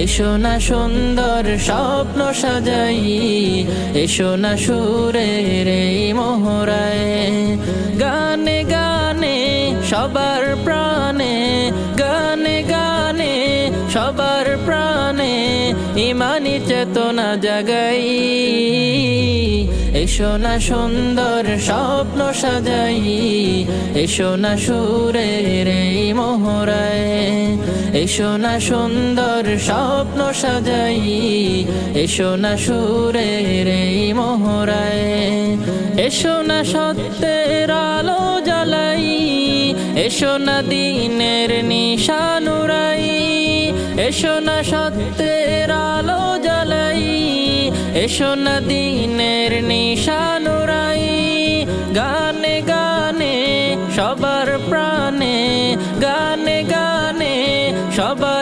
এসো না সুন্দর স্বপ্ন সাজাই, এসো না সুরের এই মোহরায়। গানে গানে সবার প্রাণে, গানে গানে সবার প্রাণে ইমানি চেতনা জাগাই। এসো না সুন্দর স্বপ্ন সাজাই, এসো না সুরের এই মোহরায়। এসো না সুন্দর স্বপ্ন সাজাই, এসো না সুরের এই মোহরায়। এসো না সত্যের আলো জ্বালাই, এসো না দিনের নিশান উড়াই। এসো না সত্যের আলো জ্বালাই, এসো না দিনের নিশান উড়াই। গানে গানে সবার প্রাণে, গানে গানে সবার